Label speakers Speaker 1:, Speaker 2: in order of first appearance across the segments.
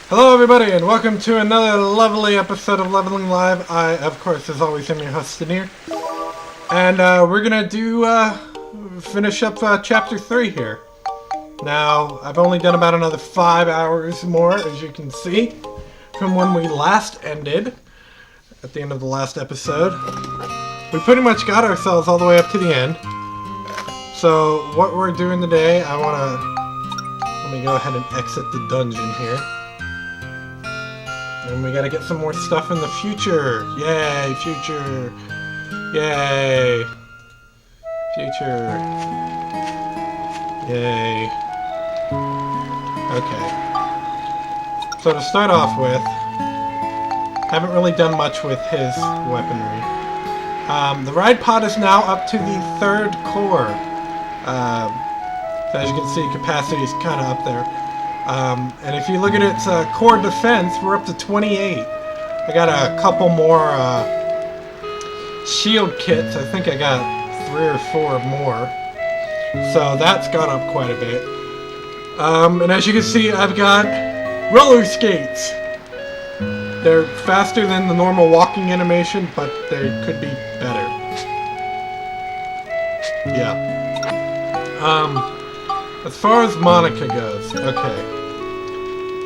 Speaker 1: Hello everybody, and welcome to another lovely episode of Leveling Live. I, of course, as always, am your host, Denir. And we're gonna finish up Chapter 3 here. Now, I've only done about another 5 hours more, as you can see, from when we last ended, at the end of the last episode. We pretty much got ourselves all the way up to the end. So, what we're doing today, let me go ahead and exit the dungeon here. And we gotta get some more stuff in the future. Yay, future. Yay. Future. Yay. Okay. So to start off with, haven't really done much with his weaponry. The ride pod is now up to the 3rd core. So as you can see, capacity is kind of up there. And if you look at its core defense, we're up to 28. I got a couple more shield kits. I think I got 3 or 4 more. So that's gone up quite a bit. And as you can see, I've got roller skates. They're faster than the normal walking animation, but they could be better. Yeah. As far as Monica goes, okay.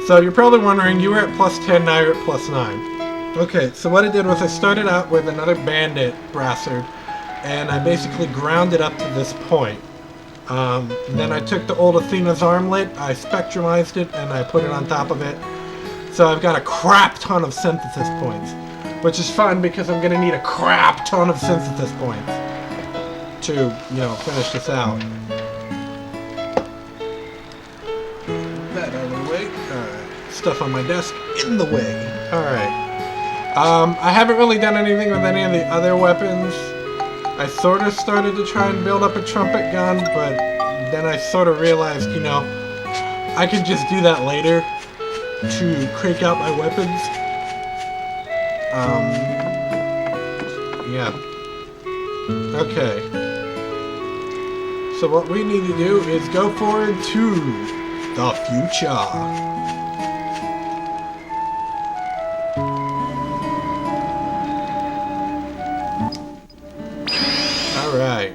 Speaker 1: So you're probably wondering, you were at plus 10, now you're at plus 9. Okay, so what I did was I started out with another bandit brassard, and I basically ground it up to this point. Then I took the old Athena's armlet, I spectrumized it, and I put it on top of it. So I've got a crap ton of synthesis points, which is fun because I'm going to need a crap ton of synthesis points to, finish this out. That out of the way. Alright. Stuff on my desk in the way. Alright. I haven't really done anything with any of the other weapons. I sort of started to try and build up a trumpet gun, but then I sort of realized, I could just do that later to crank out my weapons. Yeah. Okay. So what we need to do is go forward to the future. Alright.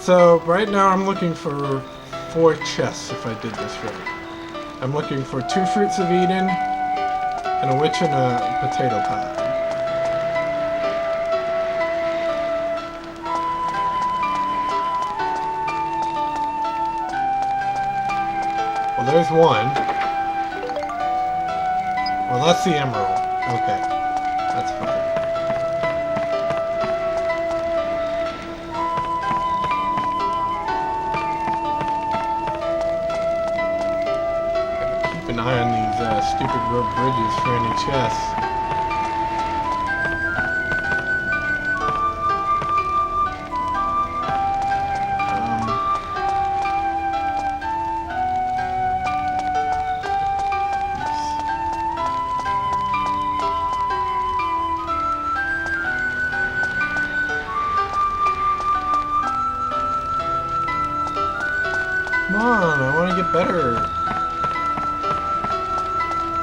Speaker 1: So, right now I'm looking for 4 chests if I did this right. I'm looking for 2 fruits of Eden, and a witch and a potato pie. Well, there's one. Well, that's the emerald. Okay. That's fine. Keep an eye on these stupid rope bridges for any chests. Come on, I want to get better.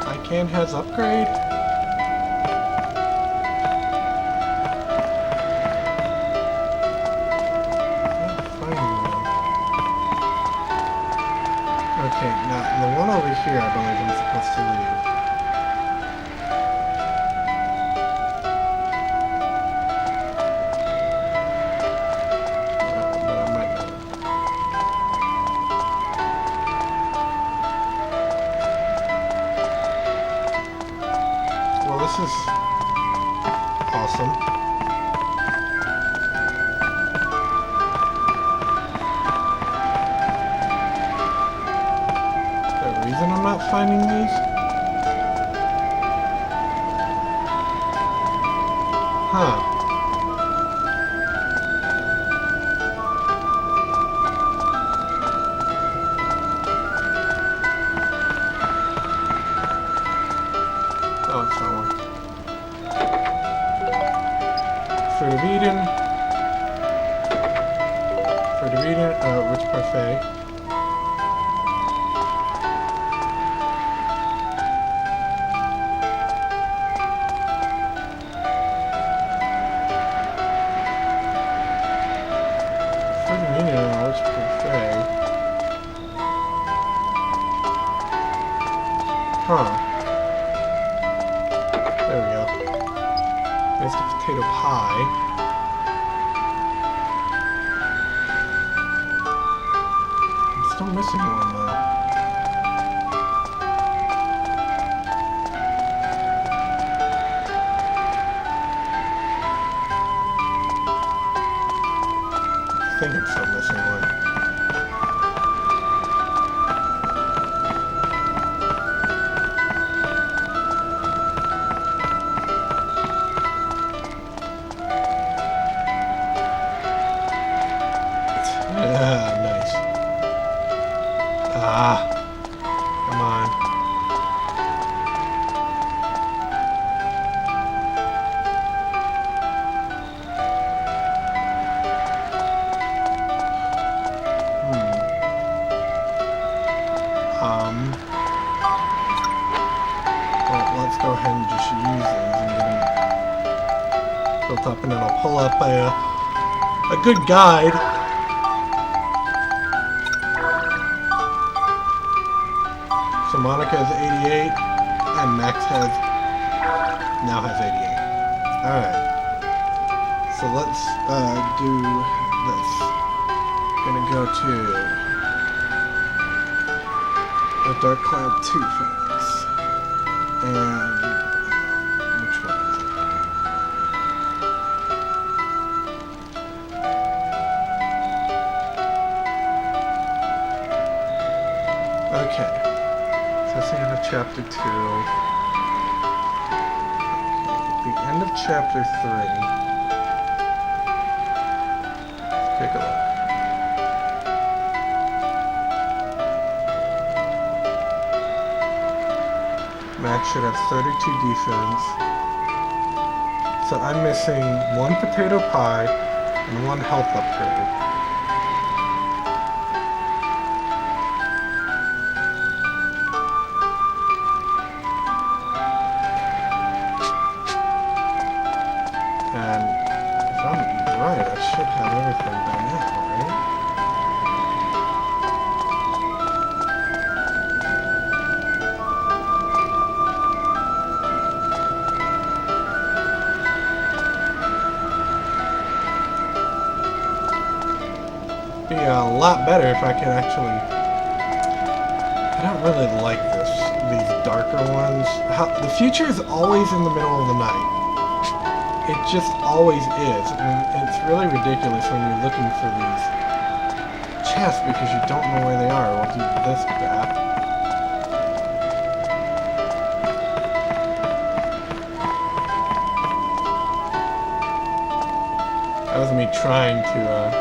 Speaker 1: ICANN has upgrade? Can't find one. Okay, now the one over here I believe I'm supposed to leave. But I might not. Well, this is awesome. Is there a reason I'm not finding these? Huh. Fruit of Eden. Fruit of Eden, rich parfait. Fruit of Eden and rich parfait. Huh. There we go. There's the potato pie. I'm still missing one though. I think I'm still missing one. Nice. Ah, come on. Well, let's go ahead and just use these and get them built up, and then I'll pull up a good guide. So Monica has 88, and Max now has 88. Alright. So let's do this. Gonna go to the Dark Cloud 2 Phoenix. And which one is it? Okay. That's the end of chapter 2. Okay, the end of chapter 3. Let's take a look. Max should have 32 defense. So I'm missing one potato pie and one health upgrade. And if I'm right, I should have everything by now, right? Be a lot better if I could actually... I don't really like these darker ones. The future is always in the middle of the night. It just always is, and it's really ridiculous when you're looking for these chests because you don't know where they are. We'll do this crap. That was me trying to,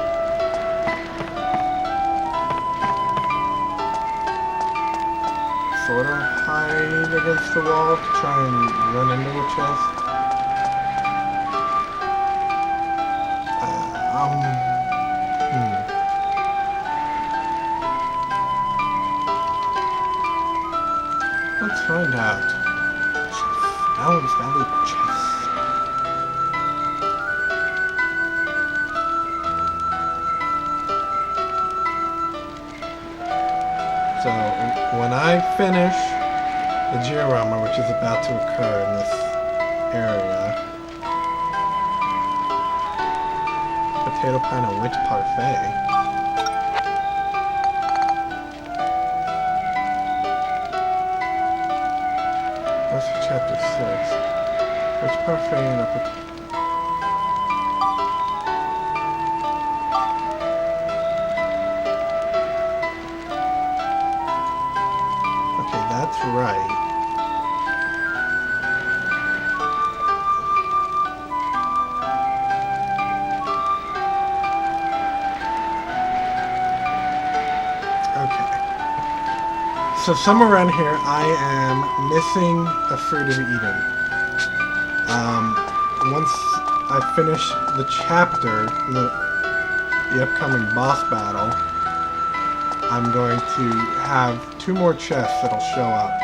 Speaker 1: sort of hide against the wall to try and run into a chest. Let's find out. Balance Valley chest. So, when I finish the diorama, which is about to occur in this area, potato pie and witch parfait. That's for chapter 6. Witch parfait and a potato. That's right. Okay. So somewhere around here I am missing a Fruit of Eden. Once I finish the chapter, the upcoming boss battle, I'm going to have 2 more chests that'll show up.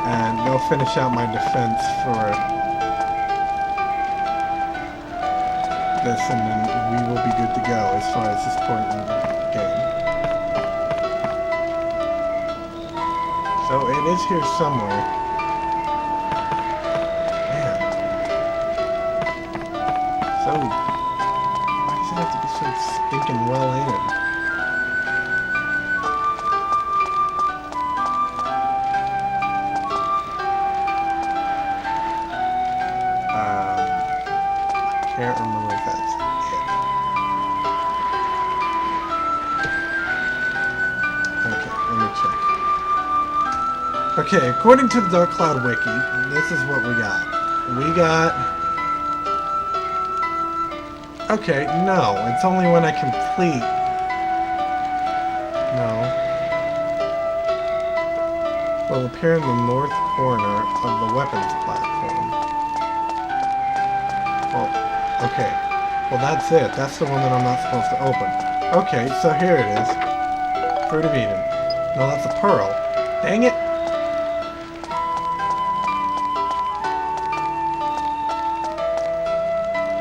Speaker 1: And they'll finish out my defense for this, and then we will be good to go as far as this point in the game. So it is here somewhere. Man. So, why does it have to be so stinking well in? Can't remember if that's it. Okay, let me check. Okay, according to the Dark Cloud Wiki, this is what we got. We got... Okay, no, it's only when I complete... No. Will appear in the north corner of the weapons platform. Well, okay. Well, that's it. That's the one that I'm not supposed to open. Okay, so here it is. Fruit of Eden. No, that's a pearl. Dang it!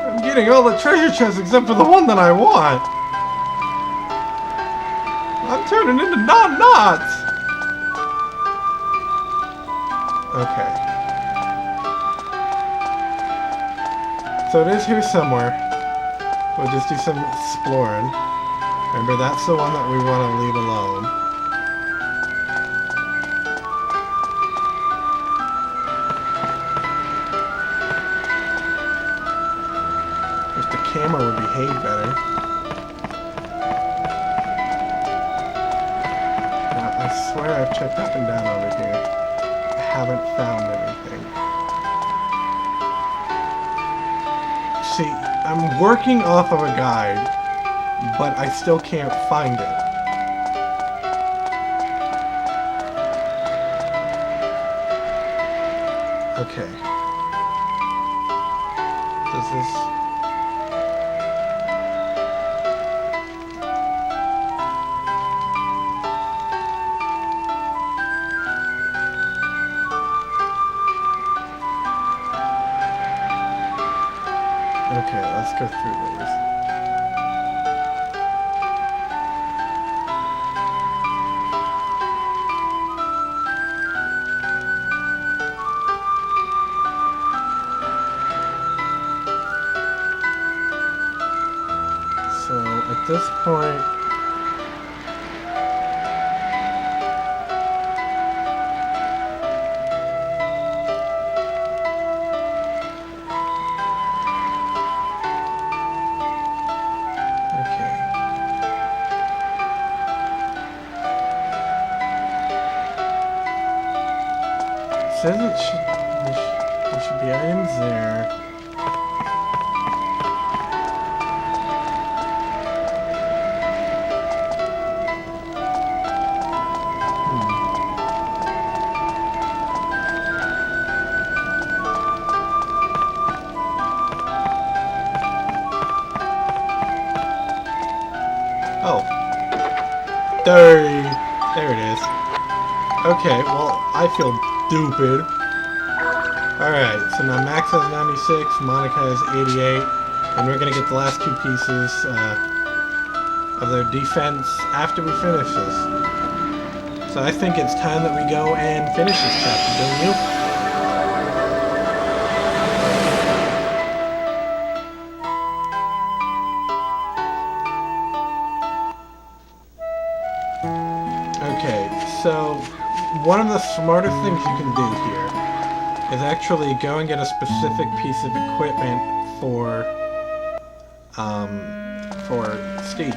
Speaker 1: I'm getting all the treasure chests except for the one that I want. I'm turning into non-knots. Okay. So it is here somewhere. We'll just do some exploring. Remember, that's the one that we want to leave alone. Wish the camera would behave better. Now, I swear I've checked up and down over here. I haven't found anything. See, I'm working off of a guide, but I still can't find it. Okay. Does this... Okay, let's go through these. So, at this point... Says there should be items there. Oh. There it is. Okay, well, I feel stupid. Alright, so now Max has 96, Monica has 88, and we're gonna get the last 2 pieces of their defense after we finish this. So I think it's time that we go and finish this chapter, don't you? Okay, so one of the smartest things you can do here is actually go and get a specific piece of equipment for Steve.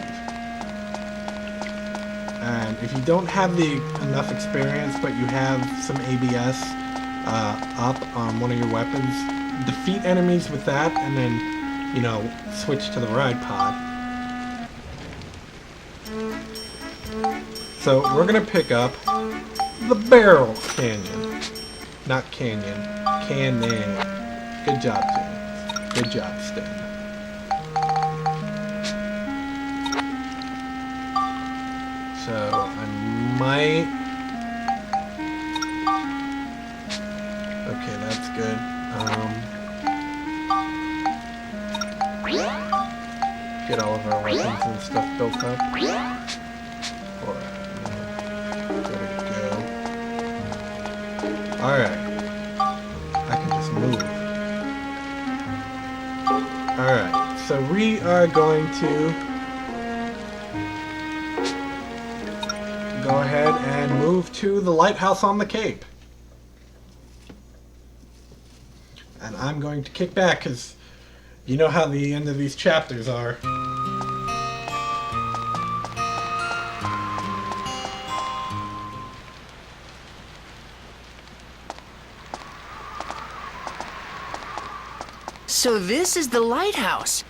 Speaker 1: And if you don't have enough experience, but you have some ABS up on one of your weapons, defeat enemies with that, and then, you know, switch to the ride pod. So we're gonna pick up the Barrel Canyon. Not Canyon. Canyon. Good job, Stan. Good job, Stan. So I might... Okay, that's good. Get all of our weapons and stuff built up. There we go. Alright. I can just move. Alright, so we are going to go ahead and move to the lighthouse on the Cape. And I'm going to kick back because you know how the end of these chapters are.
Speaker 2: So this is the lighthouse.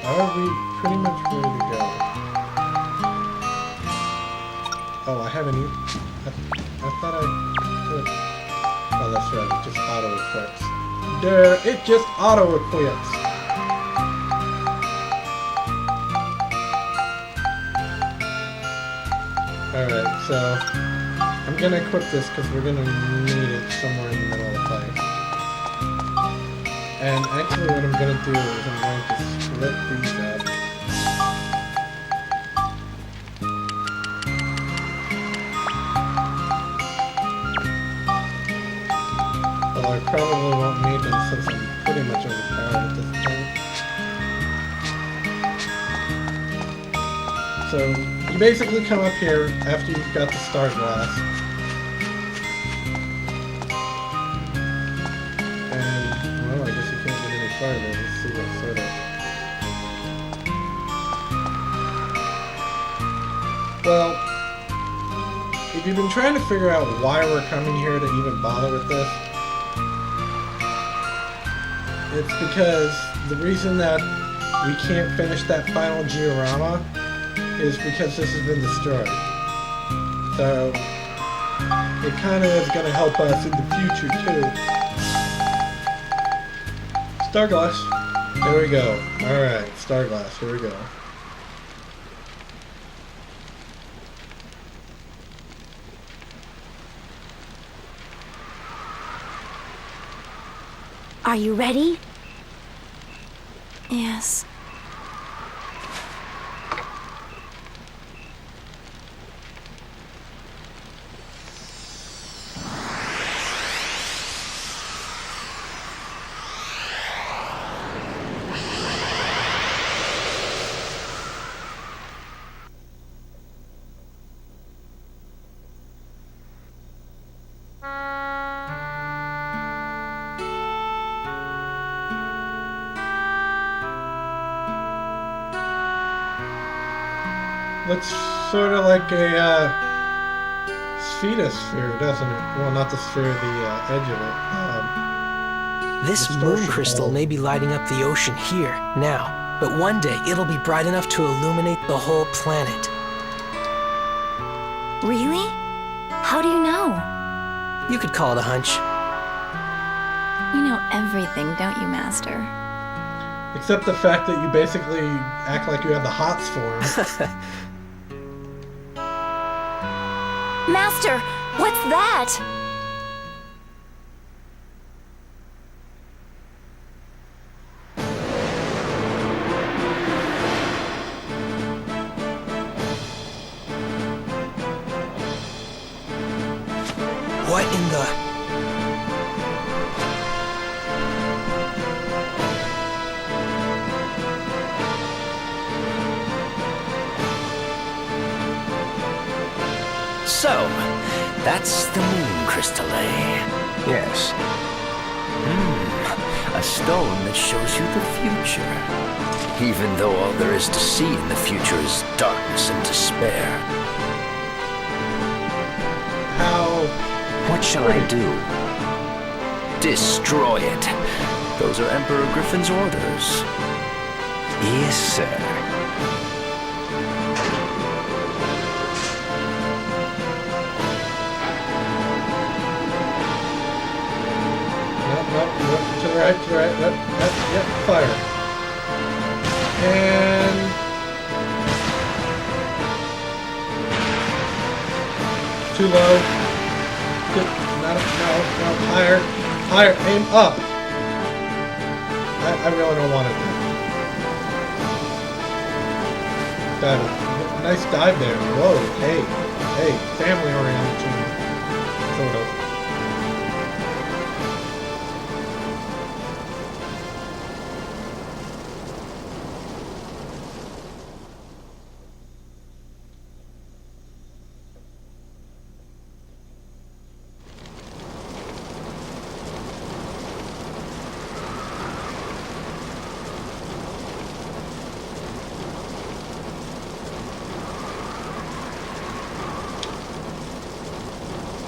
Speaker 1: Are we pretty much ready to go? Oh, I haven't even... I thought I could... Oh, that's right, it just auto-equips. Duh, it just auto-equips! Alright, so... I'm gonna equip this because we're gonna need it somewhere in the middle of the fight. And actually what I'm going to do is I'm going to split these up. Although I probably won't need them since I'm pretty much overpowered at this point. So you basically come up here after you've got the star glass. Let's see what sort of... Well, if you've been trying to figure out why we're coming here to even bother with this, it's because the reason that we can't finish that final diorama is because this has been destroyed. So, it kind of is going to help us in the future too. Star glass. There we go. Alright, star glass. Here we go.
Speaker 3: Are you ready? Yes.
Speaker 1: Looks sort of like a sphere, doesn't it? Well, not the sphere, the edge of it.
Speaker 2: This moon crystal may be lighting up the ocean here, now, but one day it'll be bright enough to illuminate the whole planet.
Speaker 3: Really? How do you know?
Speaker 2: You could call it a hunch.
Speaker 3: You know everything, don't you, Master?
Speaker 1: Except the fact that you basically act like you have the hots for him.
Speaker 3: Master, what's that?
Speaker 2: What in the... So,
Speaker 4: That's the moon crystal, eh? Yes. A stone that shows you the future. Even though all there is to see in the future is darkness and despair.
Speaker 1: How?
Speaker 4: What shall I do? Destroy it. Those are Emperor Griffin's orders. Yes, sir.
Speaker 1: Nope, to the right, yep, fire. And... too low. Good, no, higher, aim up. I really don't want it. Nice dive there. Whoa, hey, family oriented, sort of.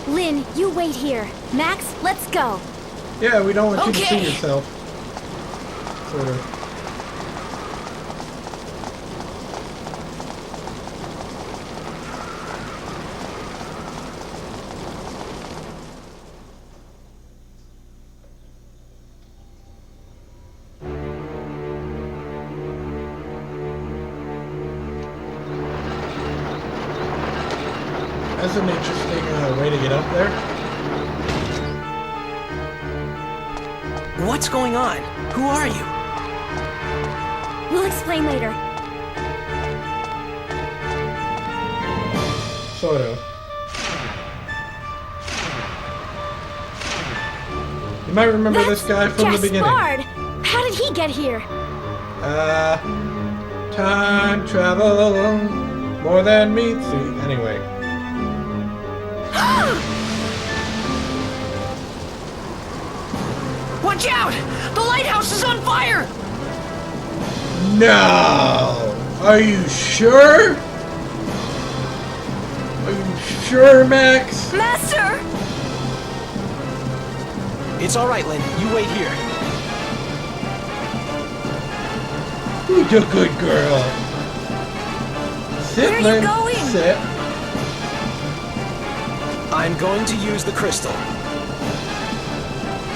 Speaker 5: Lynn, you wait here. Max, let's go.
Speaker 1: Yeah, we don't want you to see
Speaker 5: Okay.
Speaker 1: yourself. Sort of. That's an interesting way to get up there.
Speaker 2: What's going on? Who are you?
Speaker 5: We'll explain later.
Speaker 1: Sort of. You might remember this guy from the beginning.
Speaker 5: Gaspard! How did he get here?
Speaker 1: Time travel, more than meets the... Anyway.
Speaker 2: Watch out! The lighthouse is on fire!
Speaker 1: No! Are you sure? Are you sure, Max?
Speaker 5: Master!
Speaker 2: It's all right, Lynn. You wait here.
Speaker 1: Who's a good girl? Sit,
Speaker 5: Where are you
Speaker 1: Lynn.
Speaker 5: going?
Speaker 1: Sit.
Speaker 2: I'm going to use the crystal.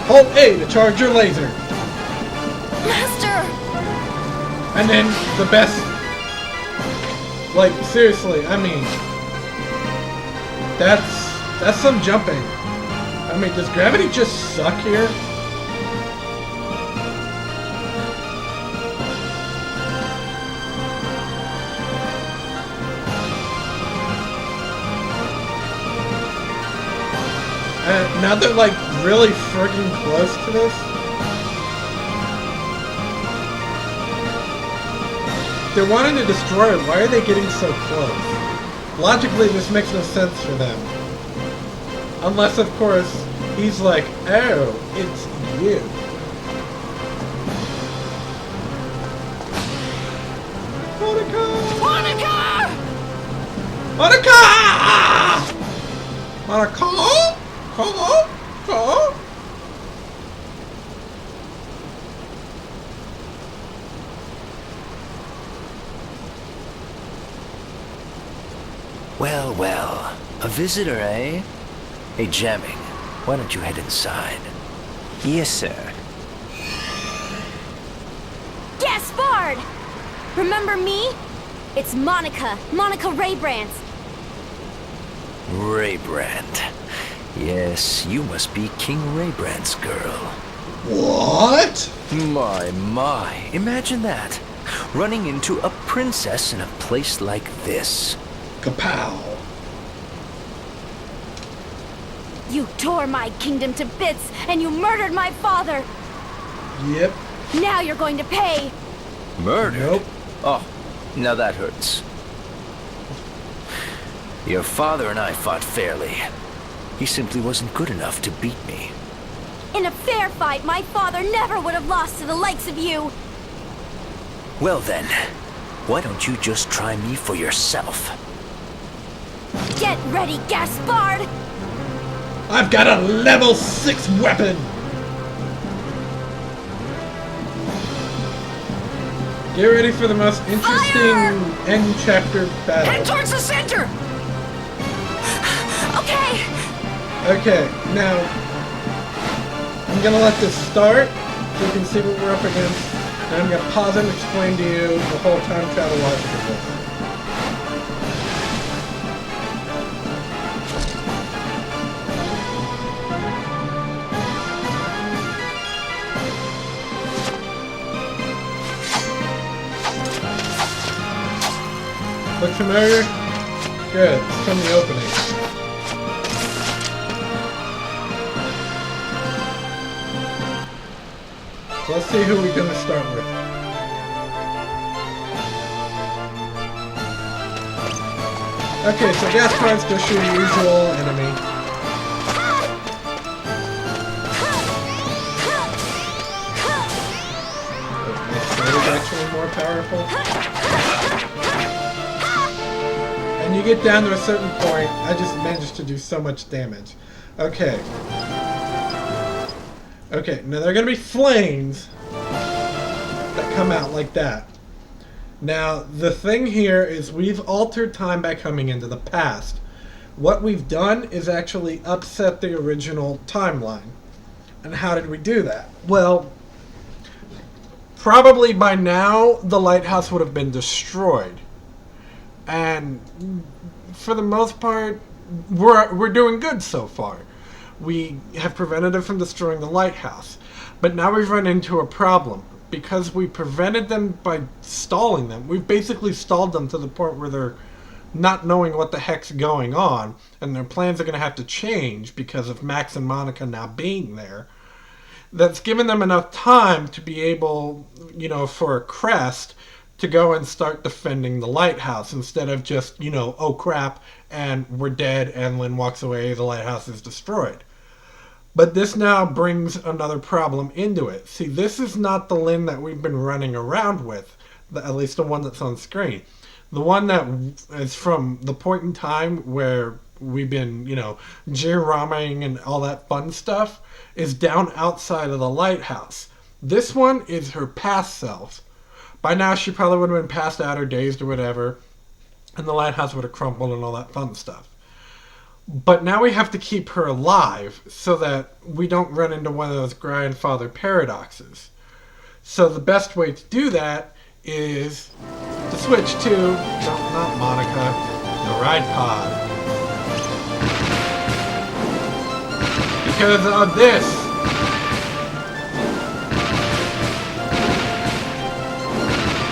Speaker 1: Hold A to charge your laser.
Speaker 5: Master!
Speaker 1: And then the best... Like, seriously, I mean... That's some jumping. I mean, does gravity just suck here? And now they're like really freaking close to this. They're wanting to destroy it. Why are they getting so close? Logically, this makes no sense for them. Unless, of course, he's like, oh, it's you. Monica! Monica! Monica? Monica?
Speaker 4: Well, well. A visitor, eh? Hey, Jamming, why don't you head inside? Yes, sir.
Speaker 5: Gaspard! Remember me? It's Monica. Monica Raybrand.
Speaker 4: Raybrand. Yes, you must be King Raybrand's girl.
Speaker 1: What?
Speaker 4: My. Imagine that. Running into a princess in a place like this.
Speaker 1: Kapow.
Speaker 5: You tore my kingdom to bits, and you murdered my father!
Speaker 1: Yep.
Speaker 5: Now you're going to pay!
Speaker 4: Murdered?
Speaker 1: Nope.
Speaker 4: Oh, now that hurts. Your father and I fought fairly. He simply wasn't good enough to beat me.
Speaker 5: In a fair fight, my father never would have lost to the likes of you.
Speaker 4: Well then, why don't you just try me for yourself?
Speaker 5: Get ready, Gaspard!
Speaker 1: I've got a level 6 weapon! Get ready for the most interesting end chapter battle.
Speaker 2: Head towards the center!
Speaker 5: Okay!
Speaker 1: Okay, now I'm gonna let this start so you can see what we're up against. And I'm gonna pause and explain to you the whole time travel logic of this. Look familiar? Good, it's from the opening. So let's see who we're gonna start with. Okay, so Gaspard's just your usual enemy. My sword is actually more powerful. And you get down to a certain point, I just managed to do so much damage. Okay. Okay, now there are going to be flames that come out like that. Now, the thing here is we've altered time by coming into the past. What we've done is actually upset the original timeline. And how did we do that? Well, probably by now the lighthouse would have been destroyed. And for the most part, we're doing good so far. We have prevented them from destroying the lighthouse. But now we've run into a problem. Because we prevented them by stalling them, we've basically stalled them to the point where they're not knowing what the heck's going on, and their plans are going to have to change because of Max and Monica now being there. That's given them enough time to be able, you know, for a crest, to go and start defending the lighthouse instead of just, you know, oh crap, and we're dead, and Lynn walks away, the lighthouse is destroyed. But this now brings another problem into it. See, this is not the Lynn that we've been running around with, at least the one that's on screen. The one that is from the point in time where we've been, you know, J-ramming and all that fun stuff is down outside of the lighthouse. This one is her past self. By now she probably would have been passed out or dazed or whatever, and the lighthouse would have crumbled and all that fun stuff. But now we have to keep her alive so that we don't run into one of those grandfather paradoxes. So the best way to do that is to switch to, no, not Monica, the ride pod. Because of this.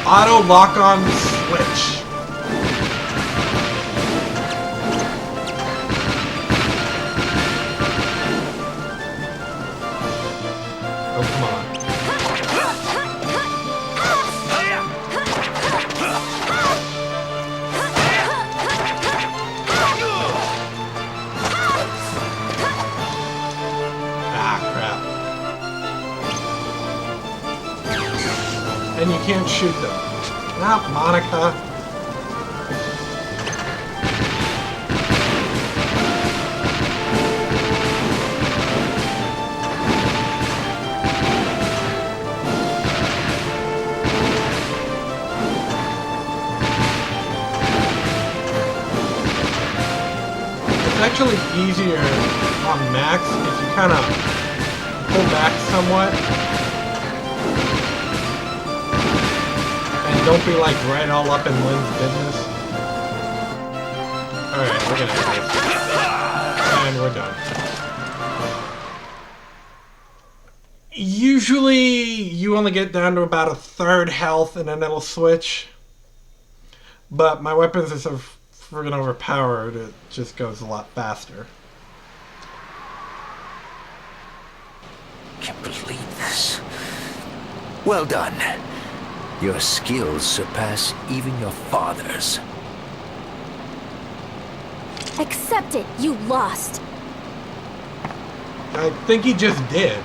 Speaker 1: Auto lock-on switch. Oh, come on. Ah, crap. And you can't shoot them. Not Monica. It's actually easier on Max if you kind of pull back somewhat. And don't be like right all up in Lynn's business. Alright, we're gonna do this. And we're done. Usually you only get down to about a third health and then it'll switch. But my weapons are so friggin' overpowered, it just goes a lot faster.
Speaker 4: Can't believe this. Well done. Your skills surpass even your father's.
Speaker 5: Accept it, you lost.
Speaker 1: I think he just did.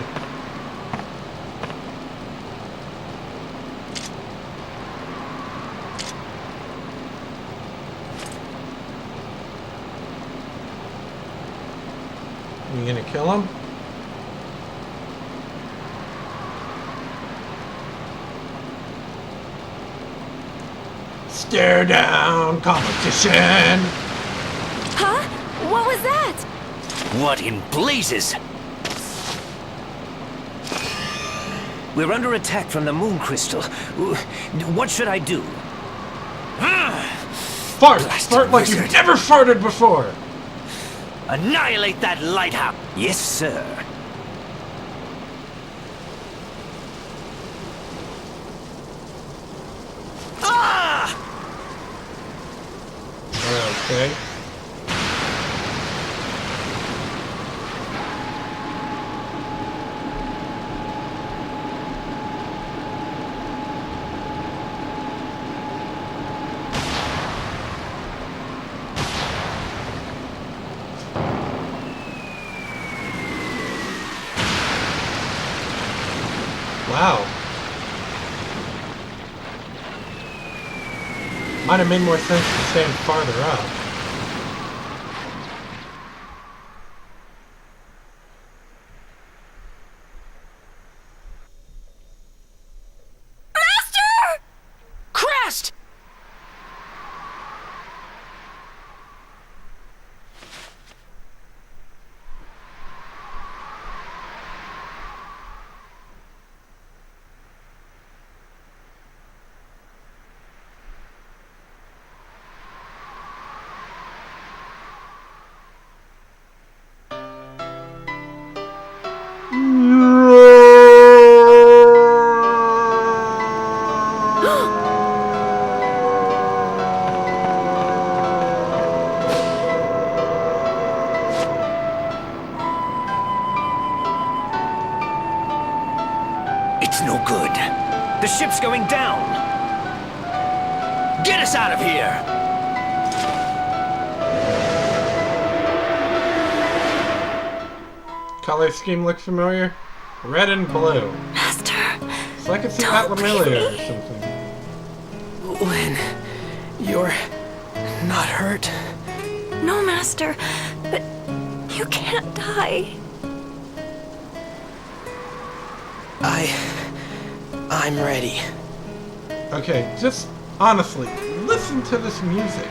Speaker 1: You gonna kill him? Stare down competition!
Speaker 5: Huh? What was that?
Speaker 4: What in blazes? We're under attack from the moon crystal. What should I do?
Speaker 1: Fart!
Speaker 4: Blasted
Speaker 1: Fart like
Speaker 4: wizard.
Speaker 1: you've never farted before!
Speaker 4: Annihilate that lighthouse! Yes, sir. Ah!
Speaker 1: Okay. Wow. Might have made more sense to stand farther up.
Speaker 5: Master!
Speaker 4: Crest! It's no good. The ship's going down. Get us out of here!
Speaker 1: Color scheme look familiar? Red and blue.
Speaker 5: Master,
Speaker 1: It's like it's
Speaker 5: Don't
Speaker 1: Pat Lamillia or
Speaker 5: leave me.
Speaker 1: something.
Speaker 2: Lynn, you're not hurt.
Speaker 5: no, Master, but you can't die.
Speaker 2: I'm ready.
Speaker 1: Okay, just honestly, listen to this music.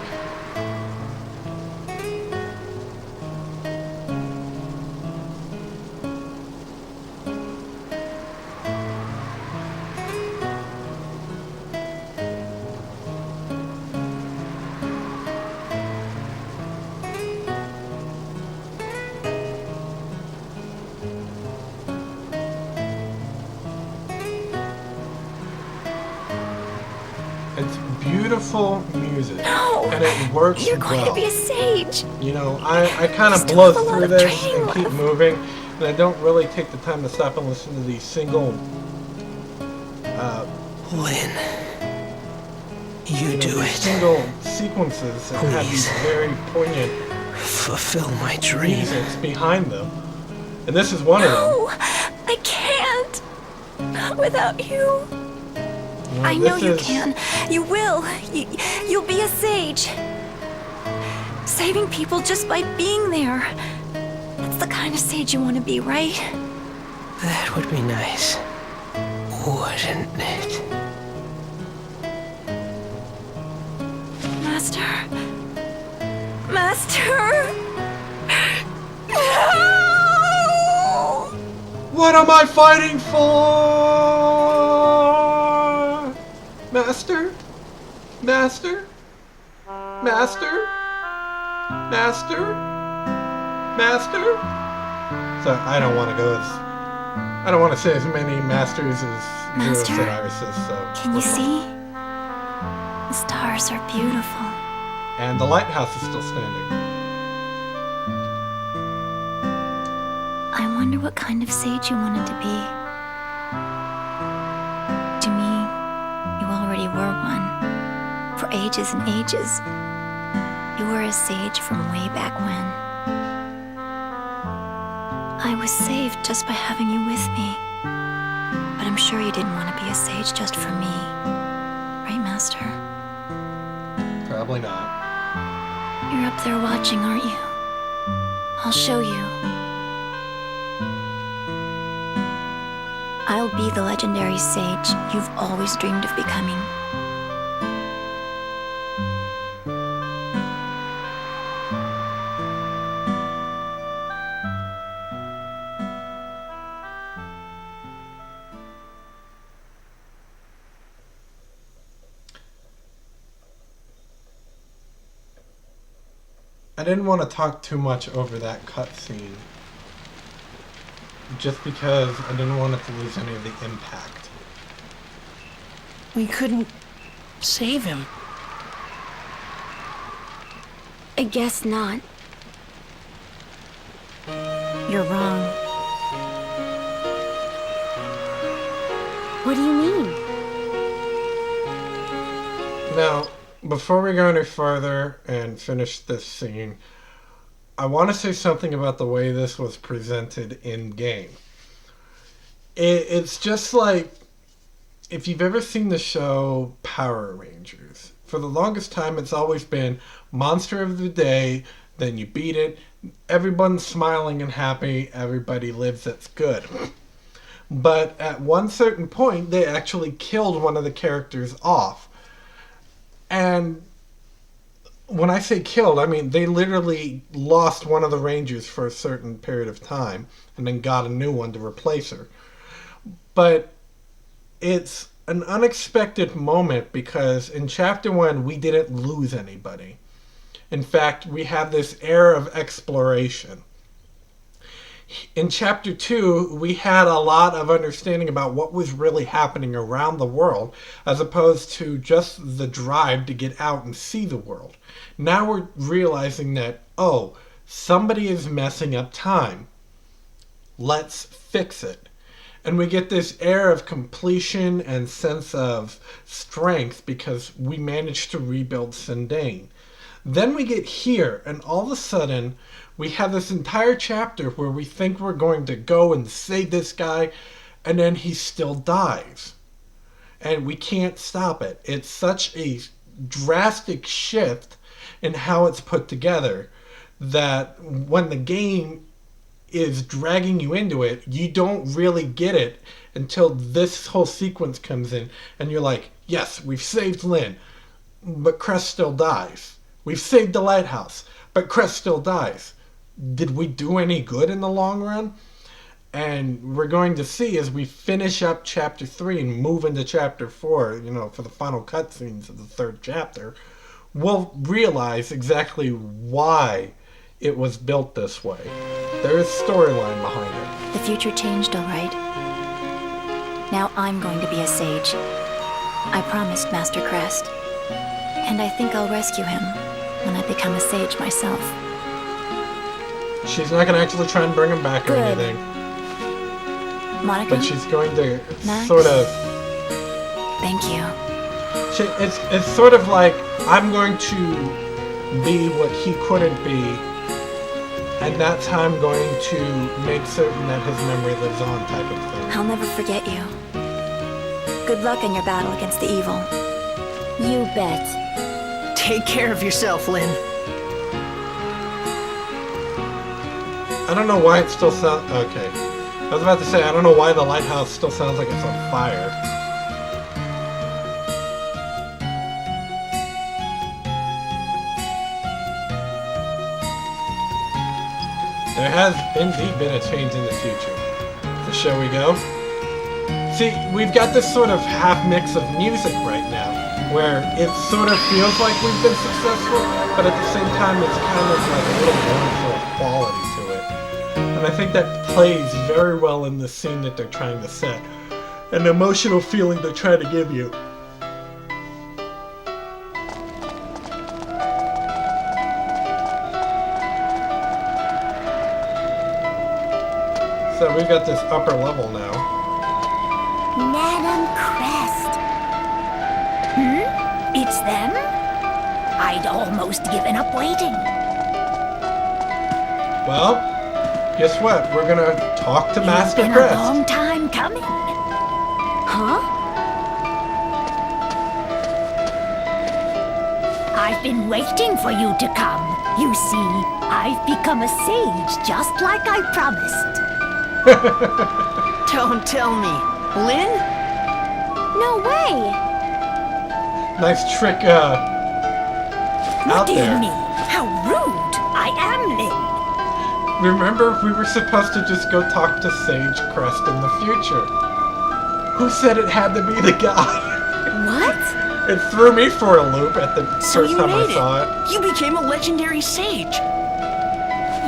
Speaker 1: It's beautiful music.
Speaker 5: No,
Speaker 1: and it works
Speaker 5: You're going
Speaker 1: well.
Speaker 5: to be a sage.
Speaker 1: You know, I kind of
Speaker 5: Still
Speaker 1: blow
Speaker 5: have a lot
Speaker 1: through
Speaker 5: of
Speaker 1: this
Speaker 5: training
Speaker 1: and keep
Speaker 5: left.
Speaker 1: moving, and I don't really take the time to stop and listen to these single,
Speaker 2: Lynn, you do
Speaker 1: these
Speaker 2: it.
Speaker 1: single sequences that have these
Speaker 2: Please.
Speaker 1: very poignant
Speaker 2: Fulfill my dream.
Speaker 1: musics behind them. And this is one of them.
Speaker 5: No, I can't. Not without you.
Speaker 1: You
Speaker 5: I know
Speaker 1: this
Speaker 5: you
Speaker 1: is-
Speaker 5: can. You will. You'll be a sage. Saving people just by being there. That's the kind of sage you want to be, right?
Speaker 2: That would be nice, wouldn't it?
Speaker 5: Master. Master. No!
Speaker 1: What am I fighting for? Master? Master? Master? Master? Master? So I don't want to go as... I don't want to say as many masters as
Speaker 5: Master?
Speaker 1: Zero Iris, so...
Speaker 5: Can you see? The stars are beautiful.
Speaker 1: And the lighthouse is still standing.
Speaker 5: I wonder what kind of sage you wanted to be. To me, you already were one. For ages and ages. You were a sage from way back when. I was saved just by having you with me. But I'm sure you didn't want to be a sage just for me. Right, Master?
Speaker 1: Probably not.
Speaker 5: You're up there watching, aren't you? I'll show you. I'll be the legendary sage you've always dreamed of becoming.
Speaker 1: I didn't want to talk too much over that cutscene, just because I didn't want it to lose any of the impact.
Speaker 6: We couldn't save him.
Speaker 5: I guess not. You're wrong. What do you mean?
Speaker 1: Now, before we go any further and finish this scene, I want to say something about the way this was presented in-game. It's just like, if you've ever seen the show Power Rangers, for the longest time it's always been monster of the day, then you beat it, everyone's smiling and happy, everybody lives, it's good. But at one certain point, they actually killed one of the characters off. And when I say killed, I mean they literally lost one of the Rangers for a certain period of time and then got a new one to replace her. But it's an unexpected moment because in Chapter 1, we didn't lose anybody. In fact, we have this air of exploration. In Chapter 2, we had a lot of understanding about what was really happening around the world, as opposed to just the drive to get out and see the world. Now we're realizing that, oh, somebody is messing up time. Let's fix it. And we get this air of completion and sense of strength because we managed to rebuild Sindane. Then we get here, and all of a sudden, we have this entire chapter where we think we're going to go and save this guy, and then he still dies. And we can't stop it. It's such a drastic shift in how it's put together that when the game is dragging you into it, you don't really get it until this whole sequence comes in, and you're like, yes, we've saved Lynn, but Crest still dies. We've saved the lighthouse, but Crest still dies. Did we do any good in the long run? And we're going to see as we finish up Chapter 3 and move into Chapter 4, for the final cutscenes of the third chapter, we'll realize exactly why it was built this way. There is storyline behind it.
Speaker 5: The future changed, all right. Now I'm going to be a sage. I promised Master Crest. And I think I'll rescue him when I become a sage myself.
Speaker 1: She's not going to actually try and bring him back or
Speaker 5: Good.
Speaker 1: anything.
Speaker 5: Monica?
Speaker 1: But she's going to
Speaker 5: Max?
Speaker 1: sort of...
Speaker 5: Thank you.
Speaker 1: It's sort of like, I'm going to be what he couldn't be, and that's how I'm going to make certain that his memory lives on, type of thing.
Speaker 5: I'll never forget you. Good luck in your battle against the evil.
Speaker 3: You bet.
Speaker 6: Take care of yourself, Lynn.
Speaker 1: I don't know why it still sounds... Okay. I was about to say, I don't know why the lighthouse still sounds like it's on fire. There has indeed been a change in the future. So shall we go? See, we've got this sort of half mix of music right now, where it sort of feels like we've been successful, but at the same time it's kind of like a little mournful quality to it. And I think that plays very well in the scene that they're trying to set. An emotional feeling they're trying to give you. So we've got this upper level now.
Speaker 7: Madam Crest. It's them? I'd almost given up waiting.
Speaker 1: Well, guess what? We're gonna talk to Master
Speaker 5: It's been a
Speaker 1: Crest.
Speaker 5: long time coming. Huh? I've been waiting for you to come. You see, I've become a sage just like I promised.
Speaker 6: Don't tell me. Lynn?
Speaker 5: No way!
Speaker 1: Nice trick,
Speaker 5: What
Speaker 1: out
Speaker 5: do you
Speaker 1: there.
Speaker 5: mean? How rude! I am Lynn.
Speaker 1: Remember, we were supposed to just go talk to Sage Crest in the future. Who said it had to be the guy?
Speaker 5: What?
Speaker 1: It threw me for a loop at the
Speaker 6: So
Speaker 1: first
Speaker 6: you
Speaker 1: time I
Speaker 6: made
Speaker 1: saw it.
Speaker 6: it. You became a legendary sage.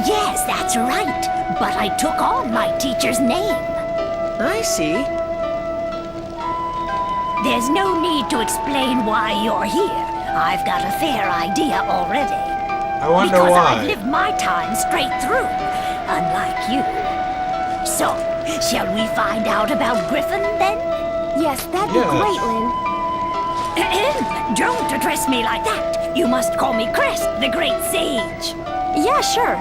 Speaker 5: Yes, that's right. But I took on my teacher's name.
Speaker 6: I see.
Speaker 5: There's no need to explain why you're here. I've got a fair idea already.
Speaker 1: I wonder
Speaker 5: Because
Speaker 1: why.
Speaker 5: I've lived my time straight through, unlike you. So, shall we find out about Griffin then?
Speaker 3: Yes, that'd
Speaker 1: Yes.
Speaker 3: be great, Lynn.
Speaker 5: Don't address me like that. You must call me Crest, the Great Sage.
Speaker 3: Yeah, sure.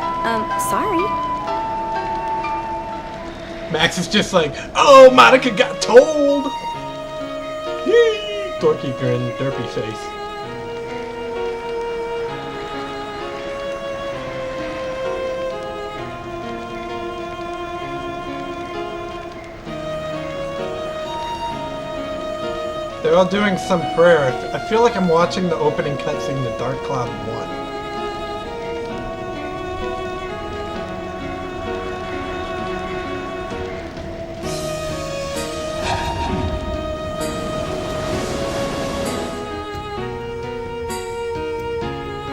Speaker 3: Sorry.
Speaker 1: Max is just like, oh, Monica got told! Yee! Dorky grin, derpy face. They're all doing some prayer. I feel like I'm watching the opening cutscene to Dark Cloud 1.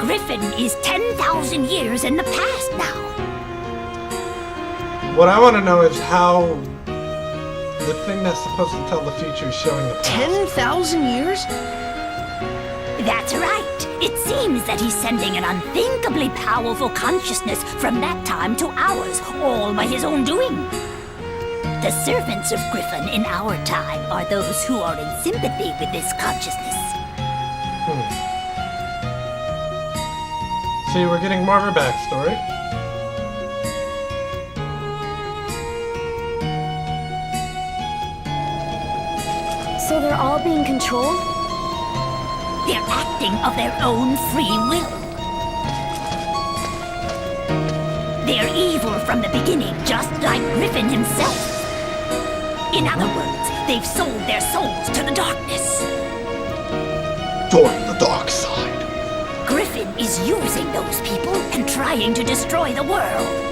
Speaker 5: Griffin is 10,000 years in the past now.
Speaker 1: What I want to know is how the thing that's supposed to tell the future is showing the past.
Speaker 6: 10,000 years?
Speaker 5: That's right. It seems that he's sending an unthinkably powerful consciousness from that time to ours, all by his own doing. The servants of Griffin in our time are those who are in sympathy with this consciousness.
Speaker 1: See, we're getting more of her backstory.
Speaker 3: So they're all being controlled?
Speaker 5: They're acting of their own free will. They're evil from the beginning, just like Griffin himself. In other words, they've sold their souls to the darkness.
Speaker 1: Join the dark side.
Speaker 5: Griffin is using those people and trying to destroy the world.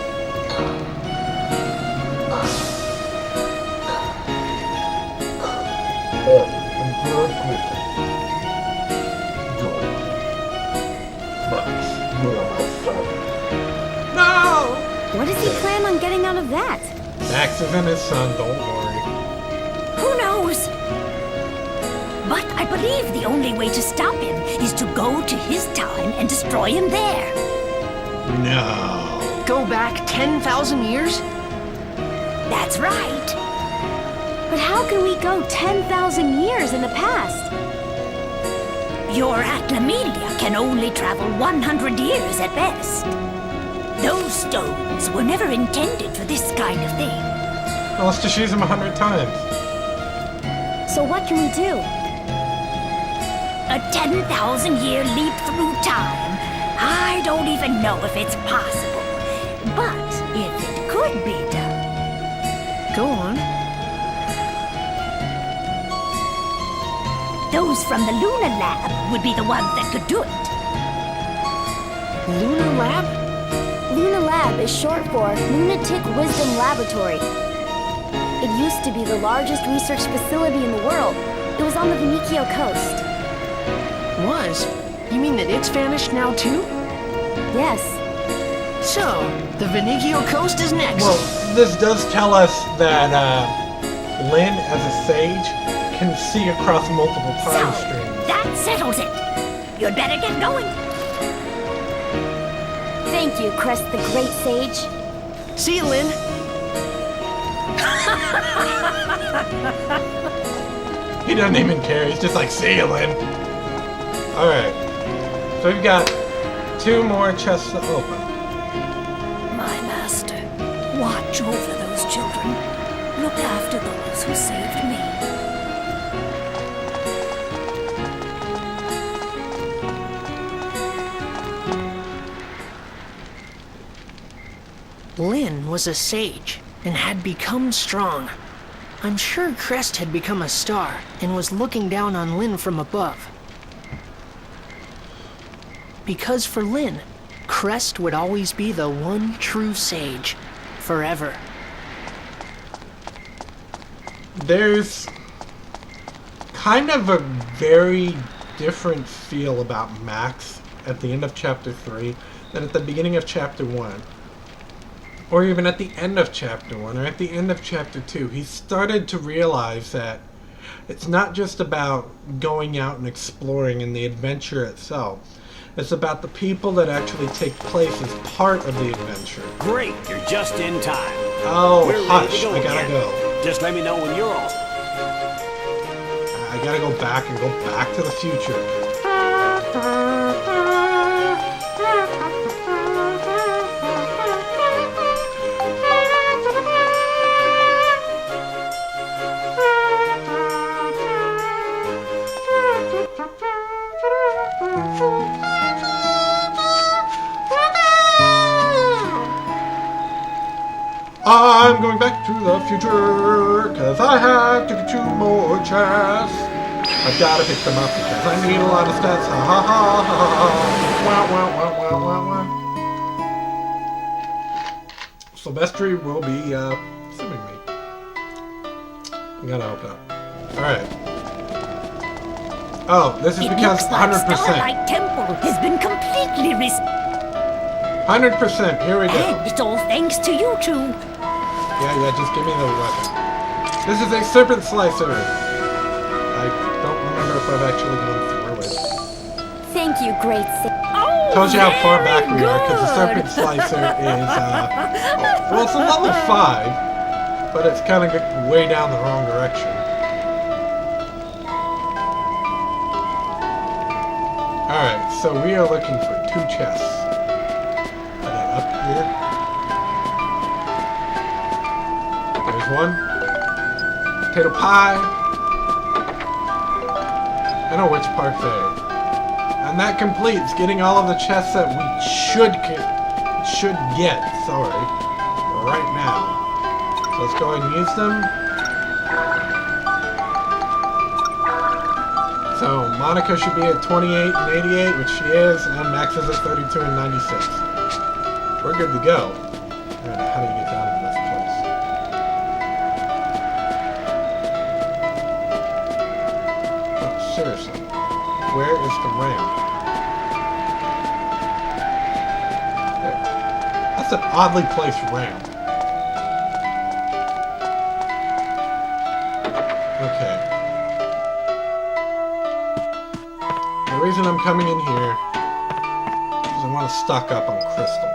Speaker 1: No!
Speaker 3: What does he plan on getting out of that?
Speaker 1: Max isn't his son, don't worry.
Speaker 5: Who knows? But I believe the only way to stop him is to go to his time and destroy him there.
Speaker 1: No.
Speaker 6: Go back 10,000 years?
Speaker 5: That's right.
Speaker 3: But how can we go 10,000 years in the past?
Speaker 5: Your Atlamelia can only travel 100 years at best. Those stones were never intended for this kind of thing.
Speaker 1: Well, let's just use him 100 times.
Speaker 3: So what can we do?
Speaker 5: A 10,000-year leap through time. I don't even know if it's possible. But if it could be done.
Speaker 6: Go on.
Speaker 5: Those from the Luna Lab would be the ones that could do it.
Speaker 6: Luna Lab?
Speaker 3: Luna Lab is short for Lunatic Wisdom Laboratory. It used to be the largest research facility in the world. It was on the Venicchio coast.
Speaker 6: Was? You mean that it's vanished now too?
Speaker 3: Yes.
Speaker 6: So, the Venicchio coast is next.
Speaker 1: Well, this does tell us that Lynn, as a sage, can see across multiple time
Speaker 5: So,
Speaker 1: streams.
Speaker 5: that settles it. You'd better get going.
Speaker 3: Thank you, Crest the Great Sage.
Speaker 6: See you, Lynn.
Speaker 1: He doesn't even care. He's just like, see you, Lynn. Alright. So we've got 2 more chests to open.
Speaker 5: My master, Watch over those children. Look after those who saved me.
Speaker 6: Lynn was a sage and had become strong. I'm sure Crest had become a star and was looking down on Lynn from above. Because for Lynn, Crest would always be the one true sage, forever.
Speaker 1: There's kind of a very different feel about Max at the end of Chapter 3 than at the beginning of Chapter 1. Or even at the end of Chapter 1, or at the end of Chapter 2. He started to realize that it's not just about going out and exploring and the adventure itself. It's about the people that actually take place as part of the adventure.
Speaker 7: Great, you're just in time.
Speaker 1: Oh,
Speaker 7: We're ready
Speaker 1: hush,
Speaker 7: to go
Speaker 1: I gotta
Speaker 7: again.
Speaker 1: go.
Speaker 7: Just let me know when you're all.
Speaker 1: I gotta go back and go back to the future. I'm going back to the future, cause I have to get 2 more chests. I've gotta pick them up because I need a lot of stats. Ha ha ha ha ha. Wow wow wow wow wow wow. Sylvester will be suing me. I gotta hope not. Alright. Oh, this is
Speaker 5: It
Speaker 1: because
Speaker 5: looks like
Speaker 1: 100%.
Speaker 5: Starlight Temple has been completely
Speaker 1: 100%, here we go.
Speaker 5: And it's all thanks to you two.
Speaker 1: Yeah, just give me the weapon. This is a serpent slicer. I don't remember if I've actually gone through it.
Speaker 3: Thank you, great
Speaker 5: Oh,
Speaker 1: Tells you how far
Speaker 5: very
Speaker 1: back we are, because the
Speaker 5: good.
Speaker 1: serpent slicer is, well, it's a level 5, but it's kind of way down the wrong direction. Alright, so we are looking for 2 chests. Are they up here? There's one. Potato pie. I know which part there. And that completes getting all of the chests that we should get, sorry, right now. So let's go ahead and use them. So Monica should be at 28 and 88, which she is, and Max is at 32 and 96. We're good to go. Alright, how do you get down to this place? Oh, seriously. Where is the ramp? There. That's an oddly placed ramp. Okay. The reason I'm coming in here is I want to stock up on crystals.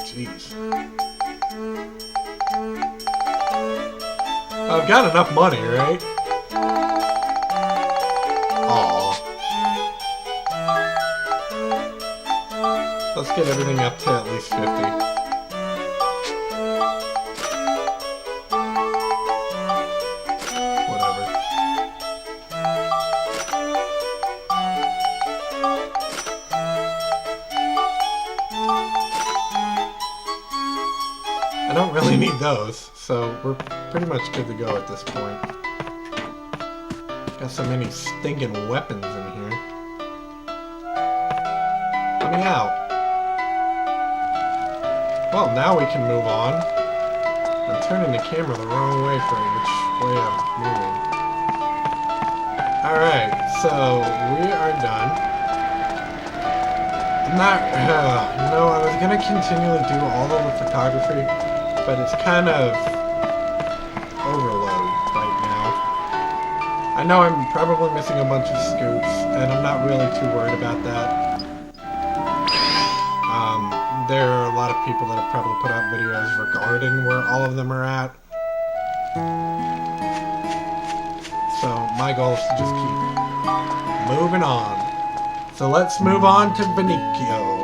Speaker 1: Jeez. I've got enough money, right? Aww. Let's get everything up to at least 50. Whatever. I don't really need those, so we're pretty much good to go at this point. Got so many stinking weapons in here. Let me out. Well, now we can move on. I'm turning the camera the wrong way for which way I'm moving. Alright, so we are done. I'm not, I was gonna continually do all of the photography, but it's kind of overload right now. I know I'm probably missing a bunch of scoops, and I'm not really too worried about that. There are a lot of people that have probably put out videos regarding where all of them are at. So my goal is to just keep moving on So let's move on to Benicio.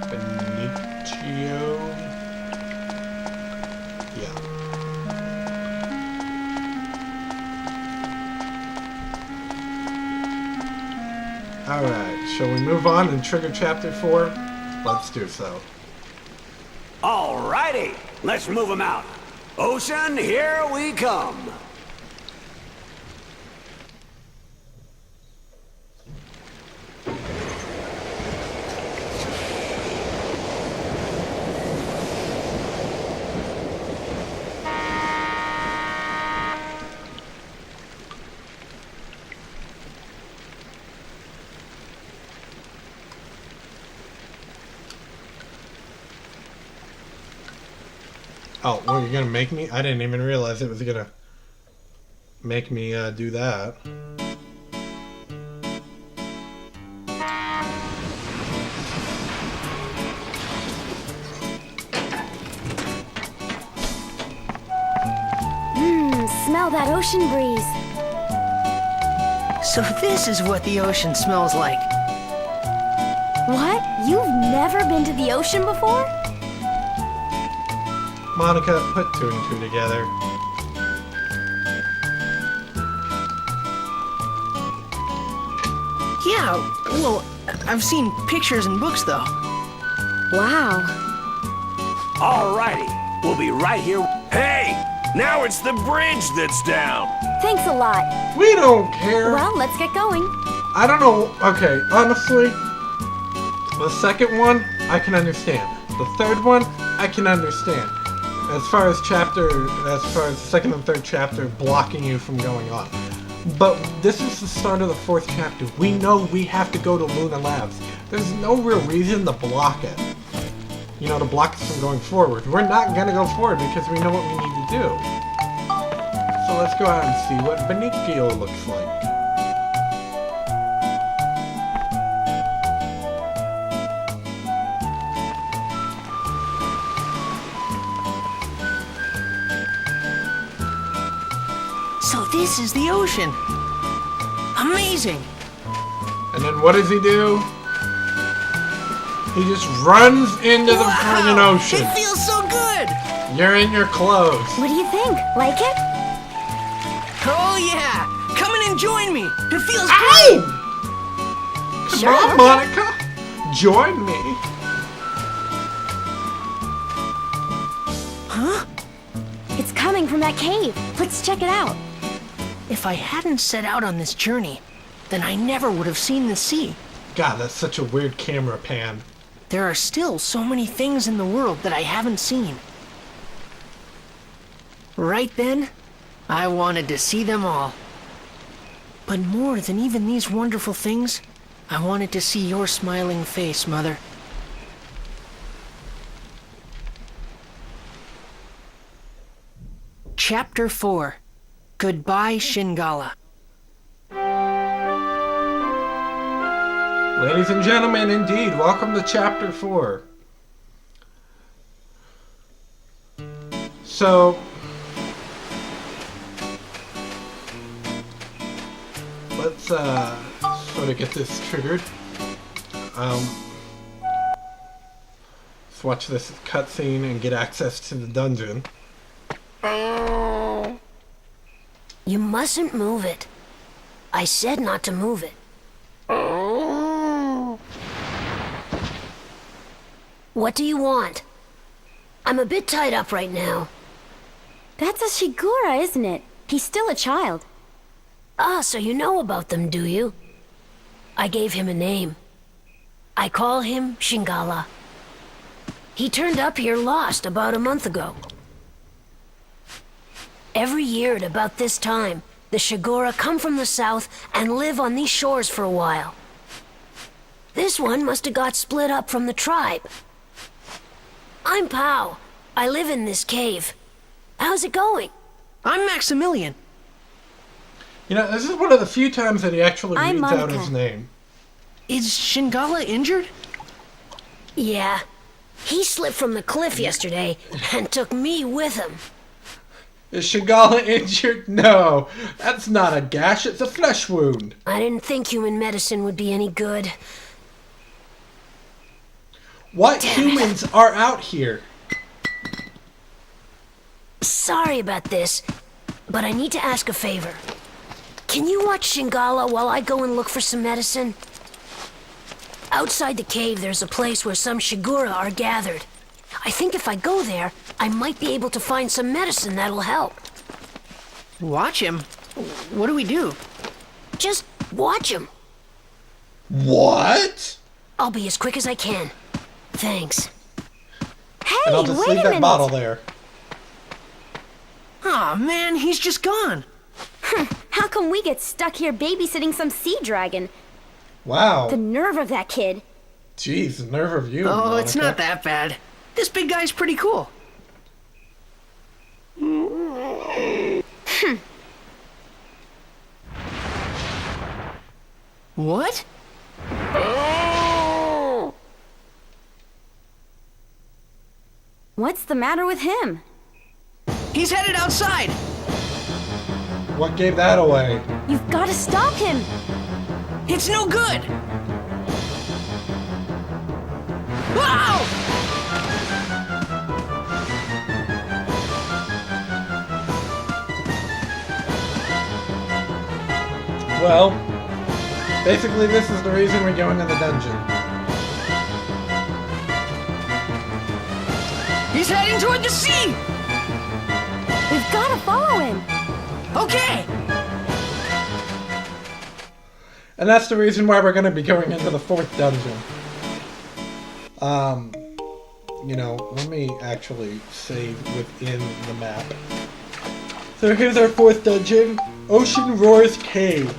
Speaker 1: Benicio. Yeah. Alright, shall we move on and trigger chapter 4? Let's do so.
Speaker 7: Alrighty, let's move them out. Ocean, here we come.
Speaker 1: Oh, well, you're gonna make me? I didn't even realize it was gonna make me do that.
Speaker 3: Smell that ocean breeze.
Speaker 6: So this is what the ocean smells like.
Speaker 3: What? You've never been to the ocean before?
Speaker 1: Monica, put 2 and 2 together.
Speaker 6: Yeah, well, I've seen pictures and books though.
Speaker 3: Wow.
Speaker 7: Alrighty, we'll be right here.
Speaker 8: Hey! Now it's the bridge that's down!
Speaker 3: Thanks a lot.
Speaker 1: We don't care.
Speaker 3: Well, let's get going.
Speaker 1: I don't know. Okay, honestly, the second one, I can understand. The third one, I can understand. As far as the second and third chapter blocking you from going on. But this is the start of the 4th chapter. We know we have to go to Luna Labs. There's no real reason to block it. You know, to block us from going forward. We're not gonna go forward because we know what we need to do. So let's go out and see what Benicio looks like.
Speaker 6: So this is the ocean. Amazing.
Speaker 1: And then what does he do? He just runs into the friggin' ocean.
Speaker 6: It feels so good.
Speaker 1: You're in your clothes.
Speaker 3: What do you think? Like it?
Speaker 6: Oh yeah, come in and join me. It feels
Speaker 1: Ow!
Speaker 6: great.
Speaker 1: Come
Speaker 3: Sure,
Speaker 1: on,
Speaker 3: okay.
Speaker 1: Monica. Join me.
Speaker 6: Huh?
Speaker 3: It's coming from that cave. Let's check it out.
Speaker 6: If I hadn't set out on this journey, then I never would have seen the sea.
Speaker 1: God, that's such a weird camera pan.
Speaker 6: There are still so many things in the world that I haven't seen. Right then, I wanted to see them all. But more than even these wonderful things, I wanted to see your smiling face, Mother. Chapter 4. Goodbye, Shingala.
Speaker 1: Ladies and gentlemen, indeed, welcome to Chapter 4. So, let's sort of get this triggered. Let's watch this cutscene and get access to the dungeon.
Speaker 5: You mustn't move it. I said not to move it. What do you want? I'm a bit tied up right now.
Speaker 3: That's a Shigura, isn't it? He's still a child.
Speaker 5: Ah, so you know about them, do you? I gave him a name. I call him Shingala. He turned up here lost about a month ago. Every year at about this time, the Shigura come from the south and live on these shores for a while. This one must have got split up from the tribe. I'm Pao. I live in this cave. How's it going?
Speaker 6: I'm Maximilian.
Speaker 1: You know, this is one of the few times that he actually
Speaker 3: I'm
Speaker 1: reads out
Speaker 3: Monica.
Speaker 1: his name.
Speaker 6: Is Shingala injured?
Speaker 5: Yeah. He slipped from the cliff yesterday and took me with him.
Speaker 1: Is Shigala injured? No, that's not a gash, it's a flesh wound.
Speaker 6: I didn't think human medicine would be any good.
Speaker 1: What humans are out here?
Speaker 6: Sorry about this, but I need to ask a favor. Can you watch Shingala while I go and look for some medicine? Outside the cave, there's a place where some Shigura are gathered. I think if I go there, I might be able to find some medicine that'll help.
Speaker 2: Watch him? What do we do?
Speaker 6: Just watch him.
Speaker 1: What?
Speaker 6: I'll be as quick as I can. Thanks.
Speaker 3: Hey,
Speaker 1: And I'll just
Speaker 3: wait
Speaker 1: leave
Speaker 3: a
Speaker 1: that
Speaker 3: minute.
Speaker 1: bottle there.
Speaker 2: Aw, man, he's just gone.
Speaker 3: How come we get stuck here babysitting some sea dragon?
Speaker 1: Wow.
Speaker 3: The nerve of that kid.
Speaker 1: Jeez, the nerve of you,
Speaker 2: Oh, it's
Speaker 1: Monica.
Speaker 2: not that bad. This big guy's pretty cool. What?
Speaker 3: What's the matter with him?
Speaker 2: He's headed outside.
Speaker 1: What gave that away?
Speaker 3: You've got to stop him.
Speaker 2: It's no good. Wow!
Speaker 1: Well, basically this is the reason we're going in the dungeon.
Speaker 2: He's heading toward the sea.
Speaker 3: We've got to follow him.
Speaker 2: Okay.
Speaker 1: And that's the reason why we're going to be going into the 4th dungeon. You know, let me actually save within the map. So here's our 4th dungeon, Ocean Roar's Cave.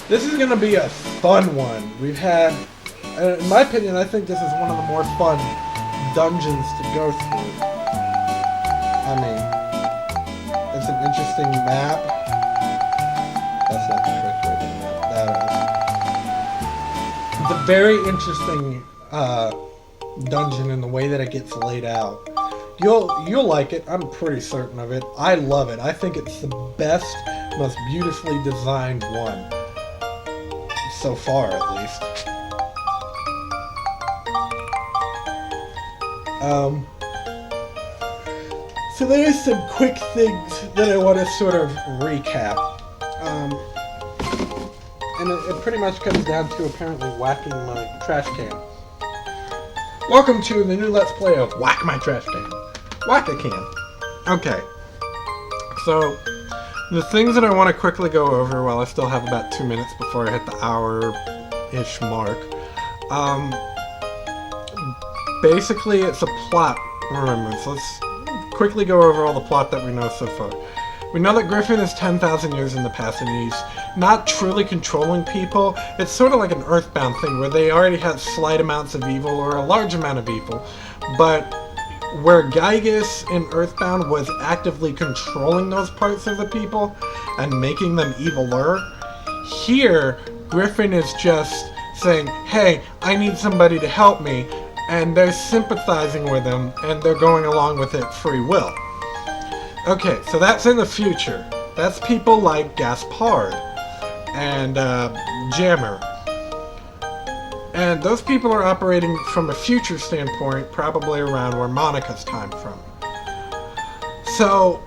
Speaker 1: This is going to be a fun one. We've had, in my opinion, I think this is one of the more fun dungeons to go through. I mean, it's an interesting map. That's not the correct way to map. That is. It's a very interesting dungeon in the way that it gets laid out. You'll like it. I'm pretty certain of it. I love it. I think it's the best, most beautifully designed one. So far, at least. So there's some quick things that I want to sort of recap. And it pretty much comes down to apparently whacking my trash can. Welcome to the new Let's Play of Whack My Trash Can. Whack a can. Okay. So, the things that I want to quickly go over while I still have about 2 minutes before I hit the hour-ish mark. Basically, it's a plot. Remember, so let's quickly go over all the plot that we know so far. We know that Griffin is 10,000 years in the past and he's not truly controlling people. It's sort of like an Earthbound thing where they already have slight amounts of evil or a large amount of evil. But where Gygus in Earthbound was actively controlling those parts of the people and making them eviler, here Griffin is just saying, hey, I need somebody to help me, and they're sympathizing with him and they're going along with it free will. Okay, so that's in the future. That's people like Gaspard and Jammer. And those people are operating from a future standpoint, probably around where Monica's time from. So,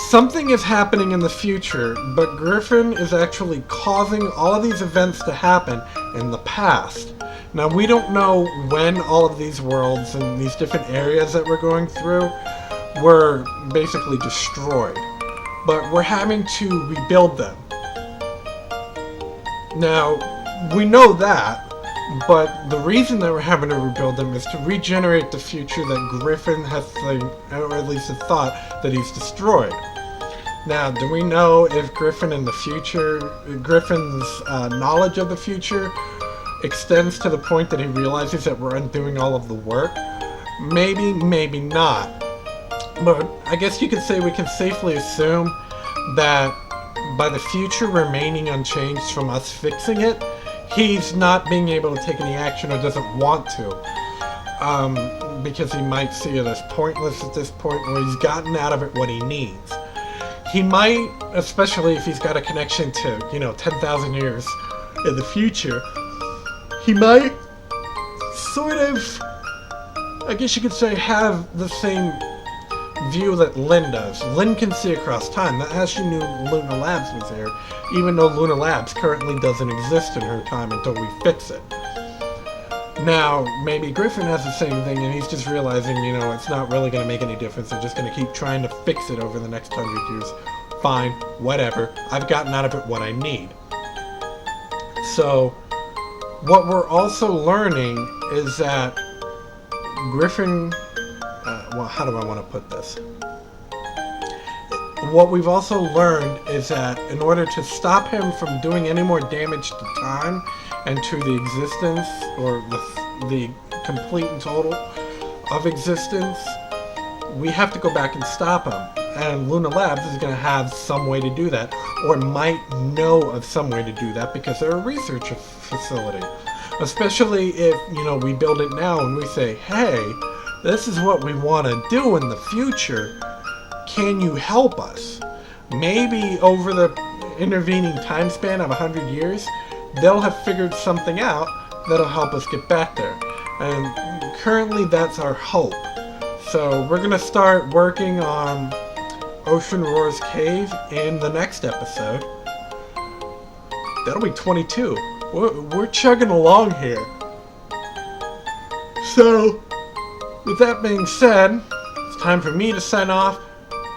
Speaker 1: something is happening in the future, but Griffin is actually causing all of these events to happen in the past. Now, we don't know when all of these worlds and these different areas that we're going through were basically destroyed, but we're having to rebuild them. Now, we know that, but the reason that we're having to rebuild them is to regenerate the future that Griffin has or at least has thought that he's destroyed. Now, do we know if Griffin in the future, Griffin's knowledge of the future extends to the point that he realizes that we're undoing all of the work? Maybe, maybe not. But I guess you could say we can safely assume that by the future remaining unchanged from us fixing it, he's not being able to take any action or doesn't want to. Because he might see it as pointless at this point, or he's gotten out of it what he needs. he might, especially if he's got a connection to, 10,000 years in the future, he might sort of, I guess you could say, have the same view that Lynn does. Lynn can see across time. That's how she knew Luna Labs was there, even though Luna Labs currently doesn't exist in her time until we fix it. Now, maybe Griffin has the same thing, and he's just realizing, it's not really going to make any difference. They're just going to keep trying to fix it over the next 100 years. Fine, whatever. I've gotten out of it what I need. So, what we're also learning is that Griffin... how do I want to put this? What we've also learned is that in order to stop him from doing any more damage to time and to the existence, or the complete and total of existence, we have to go back and stop him. And Luna Labs is going to have some way to do that, or might know of some way to do that, because they're a research facility. Especially if, we build it now and we say, hey, this is what we want to do in the future. Can you help us? Maybe over the intervening time span of 100 years, they'll have figured something out that'll help us get back there. And currently that's our hope. So we're going to start working on Ocean Roar's Cave in the next episode. That'll be 22. We're chugging along here. So, with that being said, it's time for me to sign off,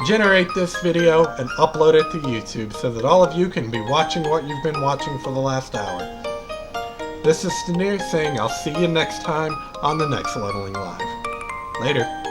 Speaker 1: generate this video, and upload it to YouTube so that all of you can be watching what you've been watching for the last hour. This is Stanir saying I'll see you next time on the next Leveling Live. Later.